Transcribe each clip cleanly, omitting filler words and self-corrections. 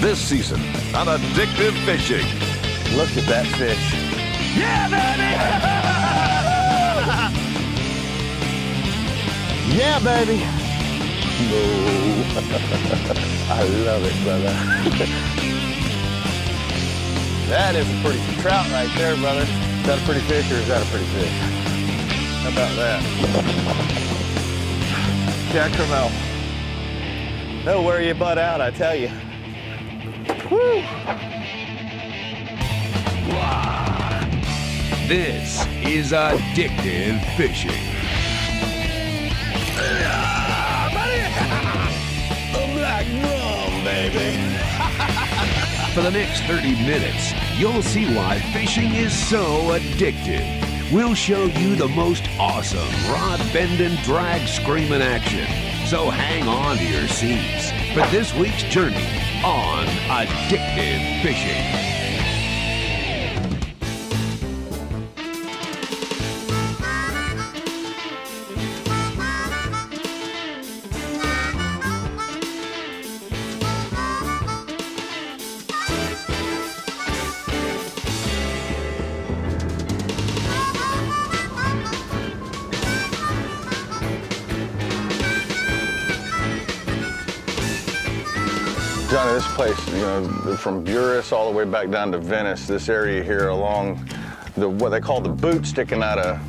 this season on Addictive Fishing. Look at that fish. Yeah, baby! Yeah, baby. No. I love it, brother. That is a pretty trout right there, brother. Is that a pretty fish or is that a pretty fish? How about that? Jack Cromel. No, where you butt out, I tell you. Woo! This is Addictive Fishing. A black drum, baby. For the next 30 minutes, you'll see why fishing is so addictive. We'll show you the most awesome rod-bending, drag-screaming action. So hang on to your seats for this week's journey on Addictive Fishing. Johnny, this place, you know, from Buras all the way back down to Venice, this area here along what they call the boot sticking out of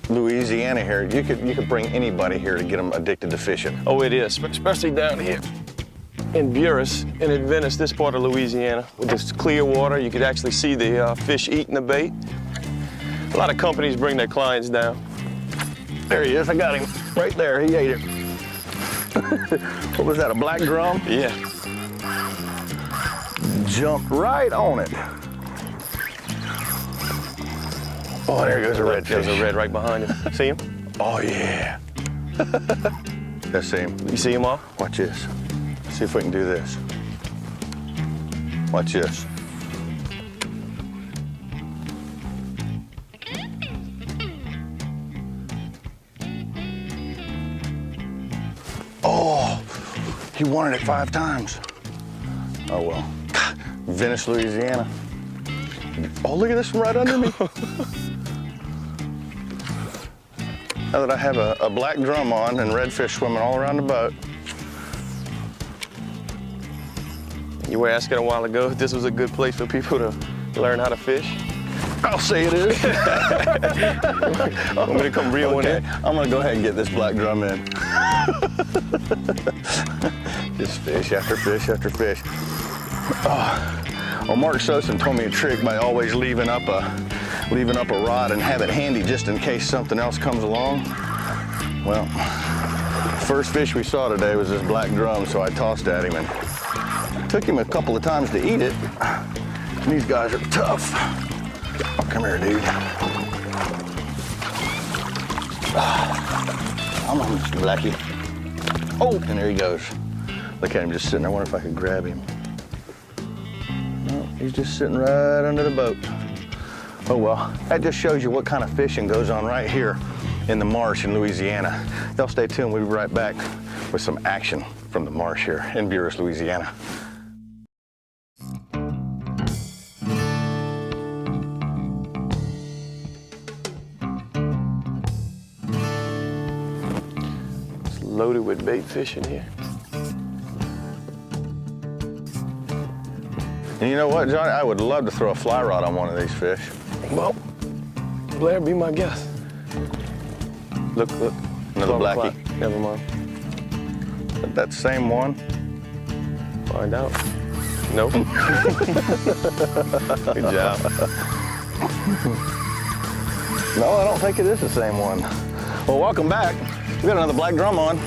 Louisiana here, you could bring anybody here to get them addicted to fishing. Oh, it is, especially down here in Buras and in Venice, this part of Louisiana. With this clear water, you could actually see the fish eating the bait. A lot of companies bring their clients down. There he is, I got him right there, he ate it. What was that, a black drum? Yeah. Jumped right on it. Oh, there goes a redfish. There's a red right behind you. See him? Oh, yeah. Let's see him. You see him off? Watch this. See if we can do this. Watch this. Oh, he wanted it 5 times. Oh, well. Venice, Louisiana. Oh, look at this one right under me. Now that I have a black drum on and redfish swimming all around the boat. You were asking a while ago if this was a good place for people to learn how to fish. I'll say it is. Want me to come reel one in? I'm gonna go ahead and get this black drum in. Just fish after fish after fish. Oh. Well, Mark Sosin told me a trick by always leaving up a rod and have it handy just in case something else comes along. Well, first fish we saw today was this black drum, so I tossed at him and took him a couple of times to eat it. And these guys are tough. Oh, come here, dude. Come on, Mr. Blackie. Oh, and there he goes. Look at him just sitting there. I wonder if I could grab him. No, he's just sitting right under the boat. Oh, well, that just shows you what kind of fishing goes on right here in the marsh in Louisiana. Y'all stay tuned. We'll be right back with some action from the marsh here in Buras, Louisiana. Loaded with bait fish in here. And you know what, Johnny? I would love to throw a fly rod on one of these fish. Well, Blair, be my guest. Look. Another blackie. Never mind. That same one. Find out. Nope. Good job. No, I don't think it is the same one. Well, welcome back. We got another black drum on.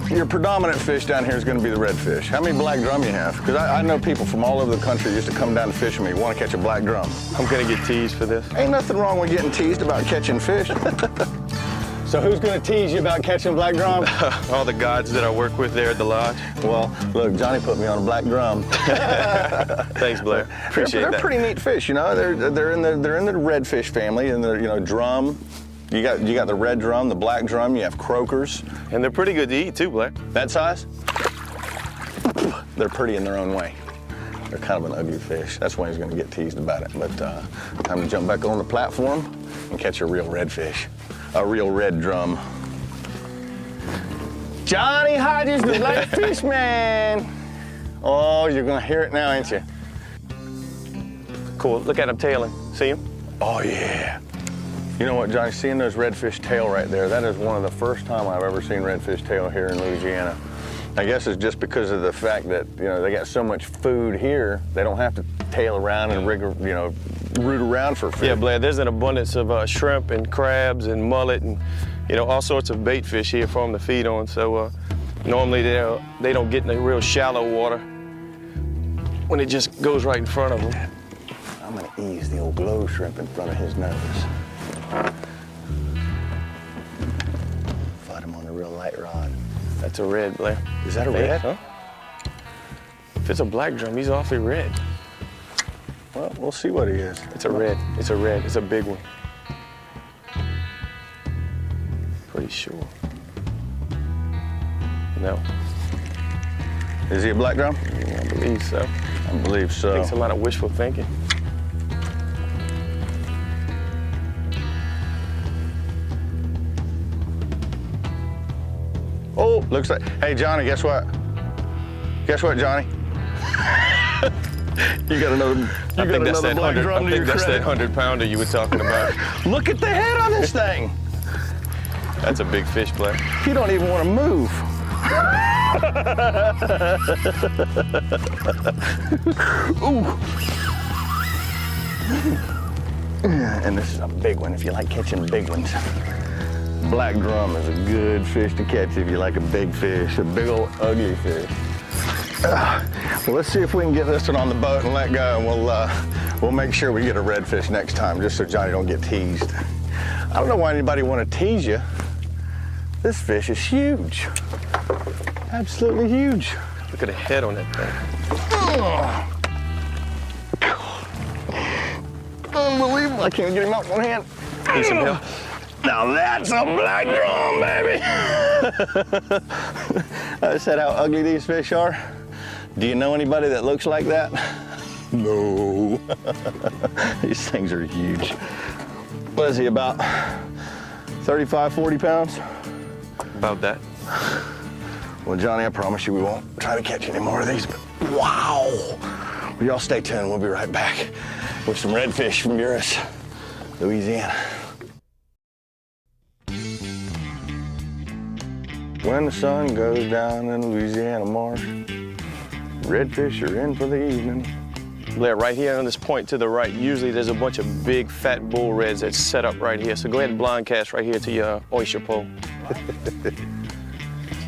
Your predominant fish down here is going to be the redfish. How many black drum you have? Because I know people from all over the country used to come down to fish with me, want to catch a black drum. I'm gonna get teased for this. Ain't nothing wrong with getting teased about catching fish. So who's going to tease you about catching black drum? All the guides that I work with there at the lodge. Well, look, Johnny put me on a black drum. Than's, Blair. Appreciate that. They're pretty neat fish, you know. They're in the redfish family, and they're drum. You got the red drum, the black drum. You have croakers, and they're pretty good to eat too, Blair. that size. they're pretty in their own way. They're kind of an ugly fish. That's why he's gonna get teased about it. But time to jump back on the platform and catch a real redfish, a real red drum. Johnny Hodge is the light fish man. Oh, you're gonna hear it now, ain't you? Cool, look at him tailing, see him? Oh yeah. You know what, Johnny, seeing those redfish tail right there, that is one of the first time I've ever seen redfish tail here in Louisiana. I guess it's just because of the fact that, you know, they got so much food here, they don't have to tail around and root around for food. Yeah, Blair, there's an abundance of shrimp and crabs and mullet and, you know, all sorts of bait fish here for them to feed on. So normally they don't get in the real shallow water when it just goes right in front of them. I'm gonna ease the old glow shrimp in front of his nose. Fight him on a real light rod. That's a red, Blair. Is that a red? Huh? If it's a black drum, he's awfully red. Well, we'll see what he is. It's a red. It's a red. It's a big one. Pretty sure. No. Is he a black drum? I believe so. I believe so. I think it's a lot of wishful thinking. Oh, looks like, hey, Johnny, guess what? Guess what, Johnny? You got another, I think that's that 100-pounder you were talking about. Look at the head on this thing. That's a big fish, Blair. You don't even want to move. Ooh. And this is a big one if you like catching big ones. Black drum is a good fish to catch if you like a big fish, a big old ugly fish. Well, let's see if we can get this one on the boat and let go, and we'll make sure we get a redfish next time, just so Johnny don't get teased. I don't know why anybody want to tease you. This fish is huge. Absolutely huge. Look at the head on that thing. Unbelievable. I can't get him out with one hand. Need some help? Now that's a black drum, baby. I said how ugly these fish are. Do you know anybody that looks like that? No. These things are huge. What is he, about 35, 40 pounds? About that. Well, Johnny, I promise you we won't try to catch any more of these, but wow. Well, y'all stay tuned. We'll be right back with some redfish from Buras, Louisiana. When the sun goes down in Louisiana marsh, redfish are in for the evening. Blair, right here on this point to the right, usually there's a bunch of big fat bull reds that's set up right here. So go ahead and blind cast right here to your oyster pole.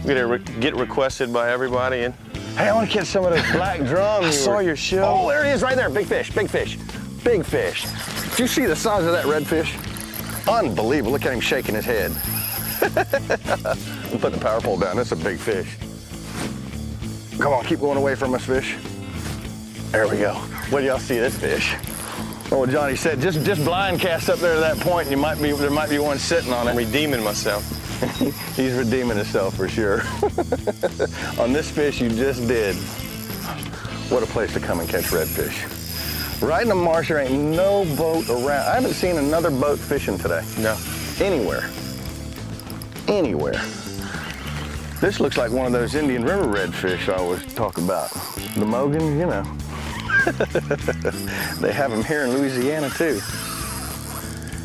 We're gonna get requested by everybody. And hey, I want to catch some of those black drums. I saw your show. Oh, there it is right there. Big fish, big fish, big fish. Did you see the size of that redfish? Unbelievable. Look at him shaking his head. We'll put the power pole down. That's a big fish. Come on, keep going away from us, fish. There we go. What do y'all see this fish? Oh, Johnny said, just blind cast up there to that point, and there might be one sitting on it. I'm redeeming myself. He's redeeming himself for sure. On this fish you just did. What a place to come and catch redfish. Right in the marsh, there ain't no boat around. I haven't seen another boat fishing today. No. Anywhere. Anywhere. This looks like one of those Indian River redfish I always talk about. The Mogan, you know. They have them here in Louisiana too.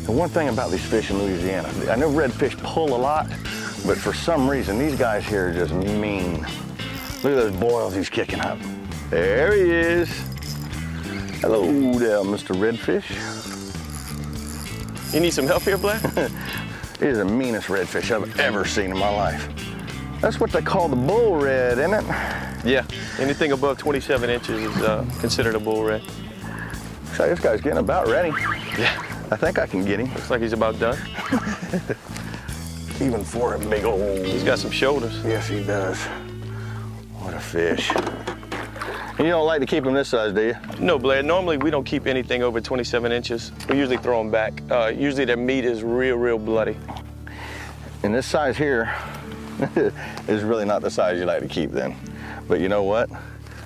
And one thing about these fish in Louisiana, I know redfish pull a lot, but for some reason, these guys here are just mean. Look at those boils he's kicking up. There he is. Hello there, Mr. Redfish. You need some help here, Blair? It is the meanest redfish I've ever seen in my life. That's what they call the bull red, isn't it? Yeah, anything above 27 inches is considered a bull red. Looks like this guy's getting about ready. Yeah. I think I can get him. Looks like he's about done. Even for a big old... He's got some shoulders. Yes, he does. What a fish. And you don't like to keep them this size, do you? No, Blair. Normally, we don't keep anything over 27 inches. We usually throw them back. Usually, their meat is real bloody. And this size here is really not the size you like to keep then. But you know what?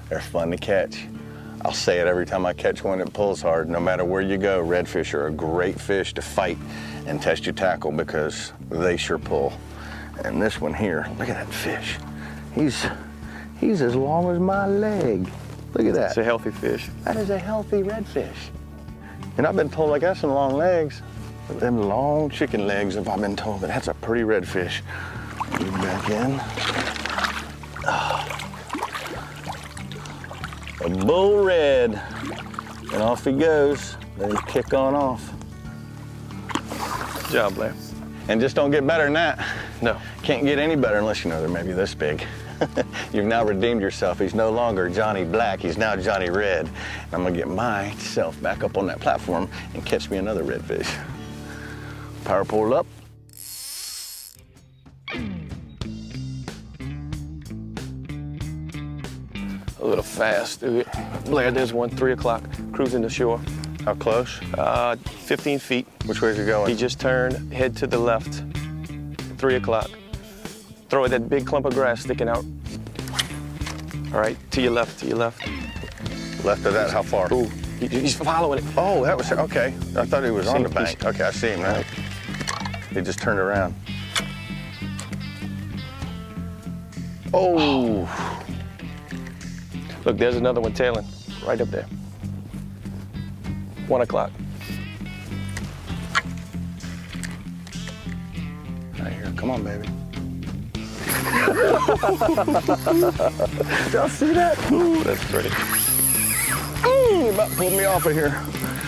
They're fun to catch. I'll say it every time I catch one that pulls hard. No matter where you go, redfish are a great fish to fight and test your tackle because they sure pull. And this one here, look at that fish. He's as long as my leg. Look at that. It's a healthy fish. That is a healthy redfish. And I've been told I got some long legs. Them long chicken legs, if I've been told, but that's a pretty redfish. Get back in. A bull red. And off he goes. Let him kick on off. Good job, Blair. And just don't get better than that. No. Can't get any better unless you know they're maybe this big. You've now redeemed yourself. He's no longer Johnny Black, he's now Johnny Red. And I'm gonna get myself back up on that platform and catch me another redfish. Power pole up. A little fast. Blair, there's one, 3 o'clock, cruising the shore. How close? 15 feet. Which way is he going? He just turned, head to the left, 3 o'clock. Throw at that big clump of grass sticking out. All right, to your left, to your left. Left of that, how far? Ooh, he's following it. Oh, that was, okay. I thought he was on the bank. Okay, I see him now. He just turned around. Oh. Look, there's another one tailing right up there. 1 o'clock. Right here, come on, baby. Y'all see that? Ooh, that's pretty. Ooh, about pulled me off of here.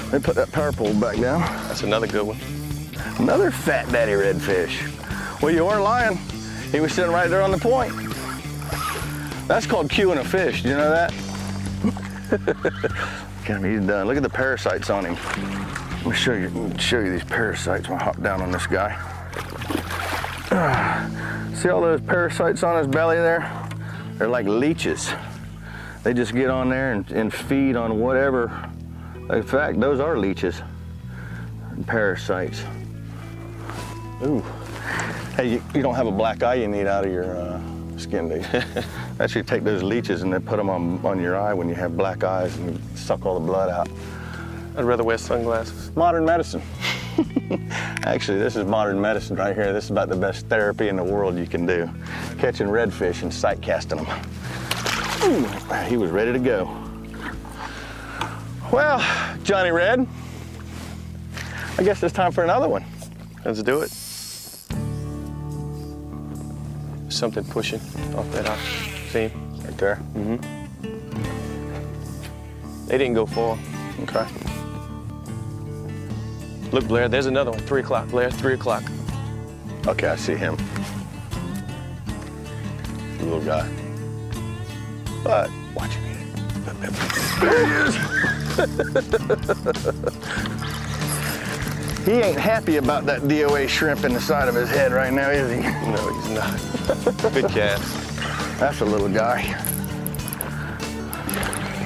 Let me put that power pole back down. That's another good one. Another fat daddy redfish. Well, you weren't lying. He was sitting right there on the point. That's called cueing a fish. Do you know that? Okay, he's done. Look at the parasites on him. Let me show you these parasites. I'm gonna hop down on this guy. See all those parasites on his belly there? They're like leeches. They just get on there and feed on whatever. In fact, those are leeches and parasites. Ooh. Hey, you don't have a black eye you need out of your skin, do you? Actually take those leeches and then put them on your eye when you have black eyes and you suck all the blood out. I'd rather wear sunglasses. Modern medicine. Actually, this is modern medicine right here. This is about the best therapy in the world you can do. Catching redfish and sight casting them. Ooh, he was ready to go. Well, Johnny Red, I guess it's time for another one. Let's do it. Something pushing off that eye. See him? Right there? Mm-hmm. They didn't go far. Okay. Look, Blair, there's another one. 3 o'clock, Blair, 3 o'clock. Okay, I see him. Little guy. But watch him eat it. There he is. He ain't happy about that DOA shrimp in the side of his head right now, is he? No, he's not. Good cast. That's a little guy.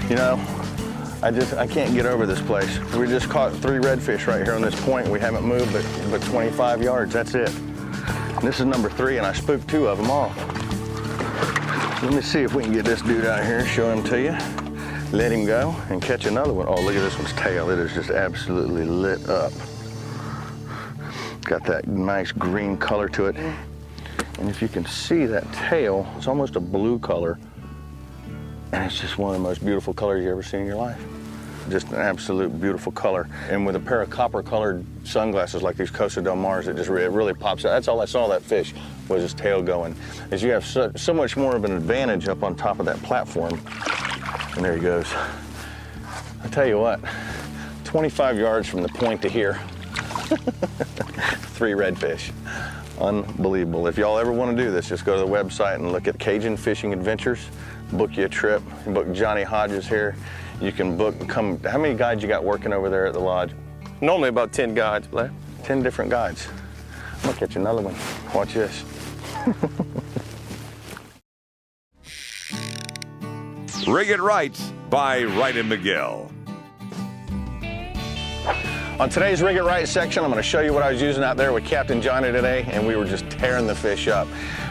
You know, I can't get over this place. We just caught 3 redfish right here on this point. We haven't moved but 25 yards, that's it. And this is number 3 and I spooked 2 of them off. Let me see if we can get this dude out here, show him to you. Let him go and catch another one. Oh, look at this one's tail. It is just absolutely lit up. Got that nice green color to it. And if you can see that tail, it's almost a blue color. And it's just one of the most beautiful colors you ever seen in your life. Just an absolute beautiful color. And with a pair of copper-colored sunglasses like these Costa Del Mars, it really pops out. That's all I saw that fish, was his tail going. Is you have so much more of an advantage up on top of that platform. And there he goes. I tell you what, 25 yards from the point to here, 3 redfish. Unbelievable. If y'all ever want to do this, just go to the website and look at Cajun Fishing Adventures. Book you a trip. Book Johnny Hodge's here. You can book and come. How many guides you got working over there at the lodge? Normally about 10 guides, Blair. 10 different guides. I'm gonna catch another one. Watch this. Rig It Right by Wright and McGill. On today's Rig It Right section, I'm going to show you what I was using out there with Captain Johnny today, and we were just tearing the fish up.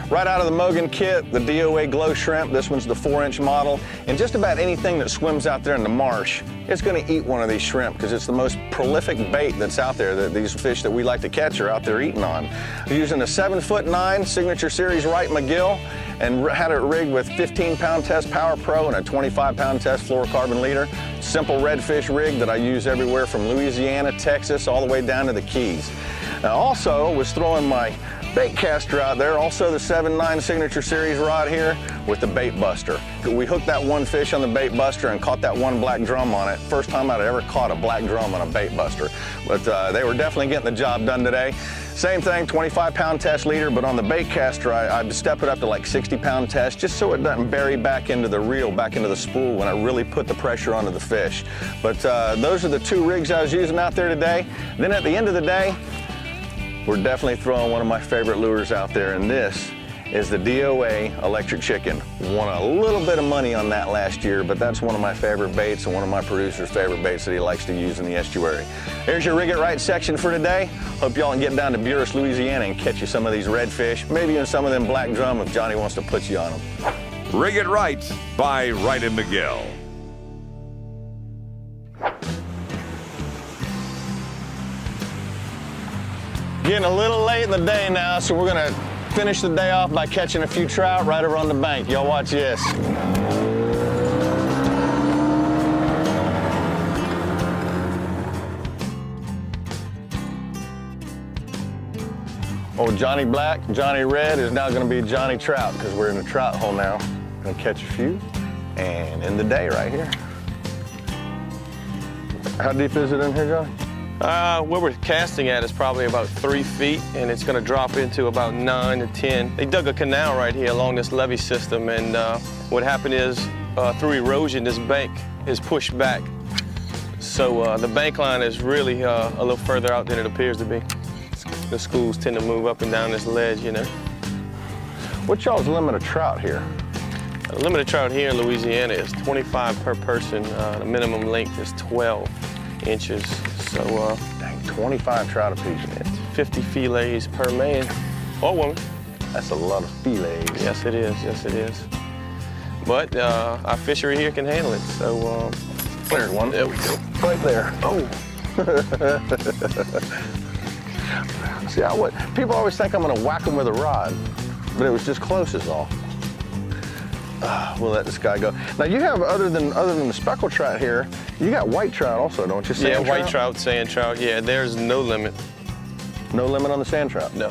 Right out of the Mogan kit, the DOA Glow Shrimp. This one's the 4-inch model. And just about anything that swims out there in the marsh, it's going to eat one of these shrimp because it's the most prolific bait that's out there that these fish that we like to catch are out there eating on. We're using a 7'9" Signature Series Wright McGill and had it rigged with 15-pound test Power Pro and a 25-pound test fluorocarbon leader. Simple redfish rig that I use everywhere from Louisiana, Texas, all the way down to the Keys. Now also was throwing my bait caster out there, also the 7'9" Signature Series rod here with the bait buster. We hooked that one fish on the bait buster and caught that one black drum on it. First time I'd ever caught a black drum on a bait buster. But they were definitely getting the job done today. Same thing, 25-pound test leader, but on the bait caster, I'd step it up to like 60-pound test just so it doesn't bury back into the reel, back into the spool when I really put the pressure onto the fish. But those are the 2 rigs I was using out there today. Then at the end of the day, we're definitely throwing one of my favorite lures out there, and this is the DOA Electric Chicken. Won a little bit of money on that last year, but that's one of my favorite baits and one of my producer's favorite baits that he likes to use in the estuary. There's your Rig It Right section for today. Hope y'all can get down to Buras, Louisiana and catch you some of these redfish, maybe even some of them black drum if Johnny wants to put you on them. Rig It Right by Wright and McGill. Getting a little late in the day now, so we're gonna finish the day off by catching a few trout right over on the bank. Y'all watch this. Old Johnny Black, Johnny Red is now gonna be Johnny Trout because we're in the trout hole now. Gonna catch a few and end the day right here. How deep is it in here, Johnny? Where we're casting at is probably about 3 feet, and it's going to drop into about 9 to 10. They dug a canal right here along this levee system, and what happened is through erosion, this bank is pushed back. So the bank line is really a little further out than it appears to be. The schools tend to move up and down this ledge, you know. What's y'all's limit of trout here? The limit of trout here in Louisiana is 25 per person. The minimum length is 12 inches. So, dang, 25 trout apiece. It's 50 fillets per man or woman. That's a lot of fillets. Yes, it is. Yes, it is. But our fishery here can handle it. So, there's one. There we go. Right there. Oh. See, people always think I'm going to whack them with a rod, but it was just close is all. We'll let this guy go. Now you have, other than the speckled trout here, you got white trout also, don't you? Sand white trout, sand trout. Yeah, there's no limit. No limit on the sand trout? No.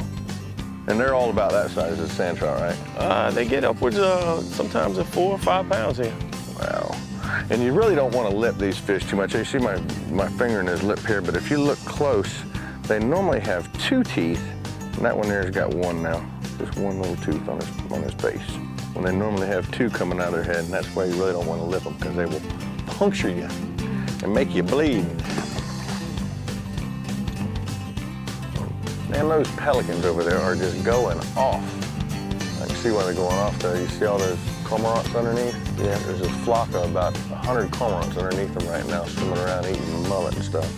And they're all about that size as sand trout, right? They get upwards sometimes of 4 or 5 pounds here. Wow. And you really don't want to lip these fish too much. You see my finger in his lip here, but if you look close, they normally have 2 teeth, and that one there's got 1 now. Just 1 little tooth on his base. When they normally have 2 coming out of their head, and that's why you really don't want to lip them, because they will puncture you and make you bleed. Man, those pelicans over there are just going off. I can see why they're going off though. You see all those cormorants underneath? Yeah, there's a flock of about 100 cormorants underneath them right now, swimming around eating mullet and stuff.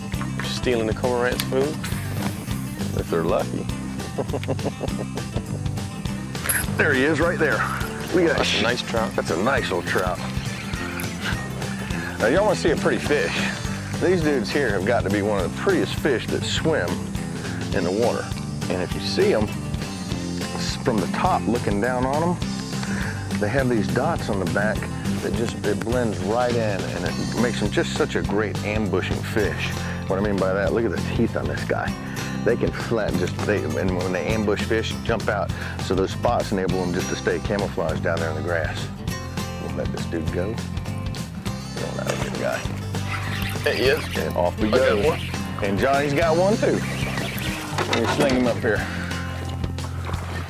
Stealing the cormorant's food? If they're lucky. There he is, right there. Look at that. That's a nice trout. That's a nice little trout. Now, y'all want to see a pretty fish? These dudes here have got to be one of the prettiest fish that swim in the water. And if you see them from the top looking down on them, they have these dots on the back that it blends right in, and it makes them just such a great ambushing fish. What I mean by that, look at the teeth on this guy. They can and when they ambush fish, jump out. So those spots enable them just to stay camouflaged down there in the grass. We'll let this dude go. Oh, that was a good guy. There he is. And off we go. And Johnny's got one too. Let me sling him up here.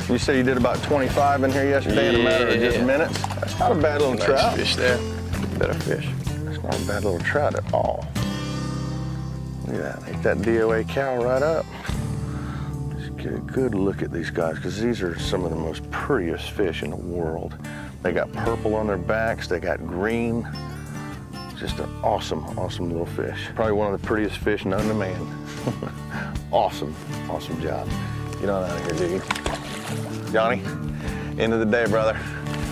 You said you did about 25 in here yesterday in a matter of just minutes. That's not a bad little trout. Nice fish there. Better fish. That's not a bad little trout at all. Look at that. Take that DOA cow right up. Just get a good look at these guys, because these are some of the most prettiest fish in the world. They got purple on their backs. They got green. Just an awesome, awesome little fish. Probably one of the prettiest fish known to man. Awesome, awesome job. Get on out of here, Diggy. Johnny, End of the day, brother.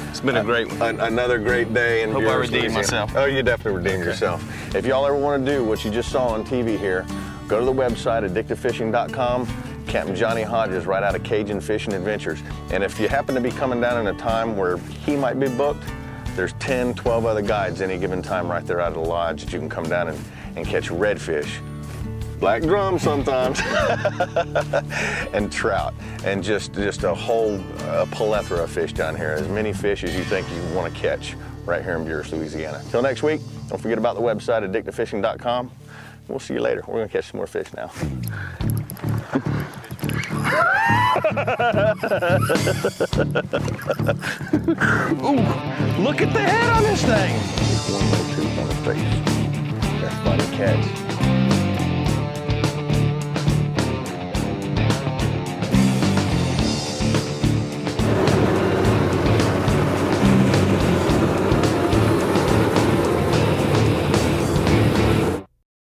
It's been a great one. Another great day in Hope I Buras, redeemed Louisiana. myself. Oh, you definitely redeemed yourself. If y'all ever want to do what you just saw on TV here, go to the website, addictivefishing.com. Capt Johnny Hodge is right out of Cajun Fishing Adventures. And if you happen to be coming down in a time where he might be booked, there's 10, 12 other guides any given time right there out of the lodge that you can come down and catch redfish, black drum sometimes, and trout, and just a whole plethora of fish down here. As many fish as you think you want to catch right here in Buras, Louisiana. Till next week, don't forget about the website, addictivefishing.com. We'll see you later. We're going to catch some more fish now. Ooh, look at the head on this thing. One little tooth on the face. That's funny catch.